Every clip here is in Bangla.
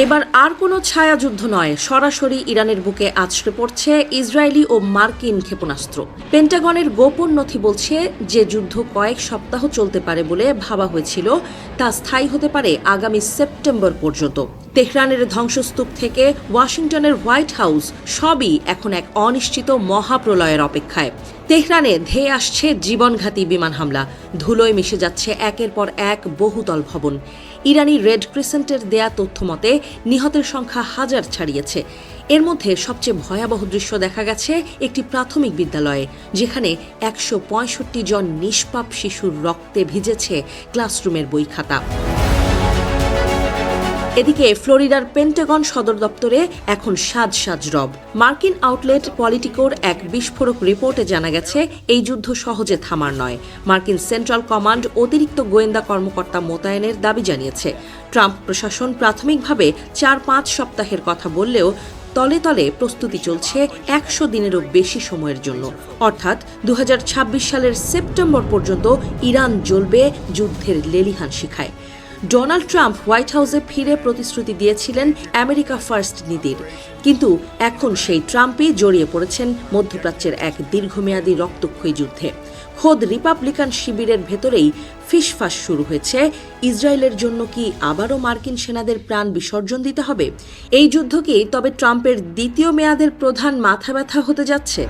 এবার আর কোনো ছায়াযুদ্ধ নয়, সরাসরি ইরানের বুকে আছড়ে পড়ছে ইসরায়েলি ও মার্কিন ক্ষেপণাস্ত্র। পেন্টাগনের গোপন নথি বলছে যে যুদ্ধ কয়েক সপ্তাহ চলতে পারে বলে ভাবা হয়েছিল তা স্থায়ী হতে পারে আগামী সেপ্টেম্বর পর্যন্ত। তেহরানের ধ্বংসস্তূপ থেকে ওয়াশিংটনের হোয়াইট হাউস সবই এখন এক অনিশ্চিত মহাপ্রলয়ের অপেক্ষায়। তেহরানে ধেয়ে আসছে জীবনঘাতী বিমান হামলা, ধুলোয় মিশে যাচ্ছে একের পর এক বহুতল ভবন। ইরানি রেড ক্রিসেন্টের দেয়া তথ্য মতে নিহতের সংখ্যা হাজার ছাড়িয়েছে। এর মধ্যে সবচেয়ে ভয়াবহ দৃশ্য দেখা গেছে একটি প্রাথমিক বিদ্যালয়ে, যেখানে ১৬৫ জন নিষ্পাপ শিশুর রক্তে ভিজেছে ক্লাসরুমের বই খাতা। এদিকে ফ্লোরিডার পেন্টাগন সদর দপ্তরে এখন সাজ রব। মার্কিন আউটলেট পলিটিকোর এক বিস্ফোরক রিপোর্টে জানা গেছে এই যুদ্ধ সহজে থামার নয়। মার্কিন সেন্ট্রাল কমান্ড অতিরিক্ত গোয়েন্দা কর্মকর্তা মোতায়েনের দাবি জানিয়েছে। ট্রাম্প প্রশাসন প্রাথমিকভাবে ৪-৫ সপ্তাহের কথা বললেও তলে তলে প্রস্তুতি চলছে ১০০ দিনেরও বেশি সময়ের জন্য, অর্থাৎ ২০২৬ সালের সেপ্টেম্বর পর্যন্ত ইরান জ্বলবে যুদ্ধের লেলিহান শিখায়। ডোনাল্ড ট্রাম্প হোয়াইট হাউসে ফিরে প্রতিশ্রুতি দিয়েছিলেন আমেরিকা ফার্স্ট নীতির, কিন্তু এখন সেই ট্রাম্পই জড়িয়ে পড়েছেন মধ্যপ্রাচ্যের এক দীর্ঘমেয়াদী রক্তক্ষয়ী যুদ্ধে। খোদ রিপাবলিকান শিবিরের ভেতরেই ফিসফাস শুরু হয়েছে, ইসরায়েলের জন্য কি আবারও মার্কিন সেনাদের প্রাণ বিসর্জন দিতে হবে? এই যুদ্ধ কি তবে ট্রাম্পের দ্বিতীয় মেয়াদের প্রধান মাথাব্যথা হতে যাচ্ছে?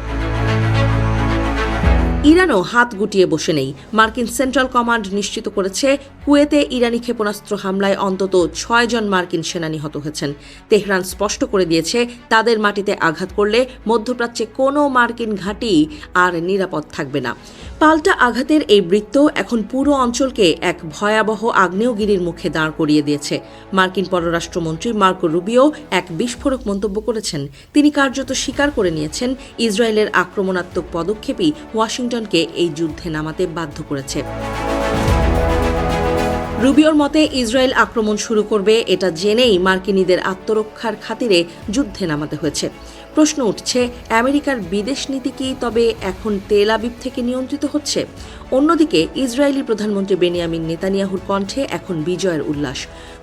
ইরানও হাত গুটিয়ে বসে নেই। মার্কিন সেন্ট্রাল কমান্ড নিশ্চিত করেছে কুয়েতে ইরানি ক্ষেপণাস্ত্র হামলায় অন্তত ৬ জন মার্কিন সেনা নিহত হয়েছেন। তেহরান স্পষ্ট করে দিয়েছে তাদের মাটিতে আঘাত করলে মধ্যপ্রাচ্যে কোনো মার্কিন ঘাঁটি আর নিরাপদ থাকবে না। পাল্টা আঘাতের এই বৃত্ত এখন পুরো অঞ্চলকে এক ভয়াবহ আগ্নেয়গিরির মুখে দাঁড় করিয়ে দিয়েছে। মার্কিন পররাষ্ট্রমন্ত্রী মার্কো রুবিও এক বিস্ফোরক মন্তব্য করেছেন। তিনি কার্যত স্বীকার করে নিয়েছেন ইসরায়েলের আক্রমণাত্মক পদক্ষেপই ওয়াশিংটনকে এই যুদ্ধে নামাতে বাধ্য করেছে। রুবিওর মতে ইসরায়েল আক্রমণ শুরু করবে এটা জেনেই মার্কিনীদের আত্মরক্ষার খাতিরে যুদ্ধে নামাতে হয়েছে। প্রশ্ন উঠছে, আমেরিকার বিদেশ নীতি কি তবে এখন তেল আবিব থেকে নিয়ন্ত্রিত হচ্ছে? অন্যদিকে ইসরায়েলি প্রধানমন্ত্রী বেনিয়ামিন নেতানিয়াহুর কণ্ঠে এখন বিজয়ের উল্লাস।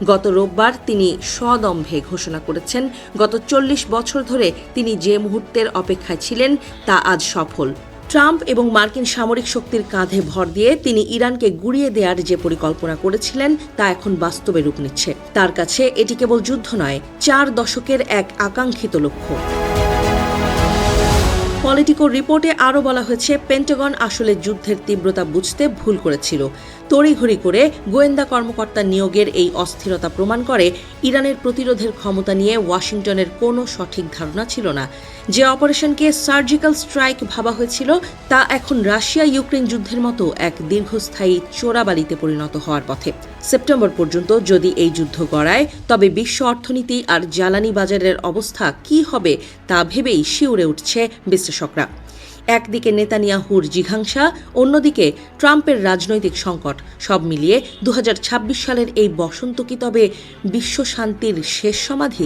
গত রোববার তিনি সদম্ভে ঘোষণা করেছেন গত ৪০ বছর ধরে তিনি যে মুহূর্তের অপেক্ষায় ছিলেন তা আজ সফল। ট্রাম্প এবং মার্কিন সামরিক শক্তির কাঁধে ভর দিয়ে তিনি ইরানকে গুঁড়িয়ে দেওয়ার যে পরিকল্পনা করেছিলেন তা এখন বাস্তবে রূপ নিচ্ছে। তার কাছে এটি কেবল যুদ্ধ নয়, ৪ দশকের এক আকাঙ্ক্ষিত লক্ষ্য। পলিটিকো রিপোর্টে আরও বলা হয়েছে, পেন্টাগন আসলে যুদ্ধের তীব্রতা বুঝতে ভুল করেছিল। তড়িঘড়ি করে গোয়েন্দা কর্মকর্তা নিয়োগের এই অস্থিরতা প্রমাণ করে ইরানের প্রতিরোধের ক্ষমতা নিয়ে ওয়াশিংটনের কোনো সঠিক ধারণা ছিল না। যে অপারেশনকে সার্জিক্যাল স্ট্রাইক ভাবা হয়েছিল তা এখন রাশিয়া ইউক্রেন যুদ্ধের মতো এক দীর্ঘস্থায়ী চোরাবালিতে পরিণত হওয়ার পথে। সেপ্টেম্বর পর্যন্ত যদি এই যুদ্ধ গড়ায় তবে বিশ্ব অর্থনীতি আর জ্বালানি বাজারের অবস্থা কি হবে তা ভেবেই শিউরে উঠছে বিশ্লেষকরা। একদিকে নেতানিয়াহুর জিঘাংসা, অন্যদিকে ট্রাম্পের রাজনৈতিক সংকট, সব মিলিয়ে ২০২৬ সালের এই বসন্ত কি তবে বিশ্ব শান্তির শেষ সমাধি?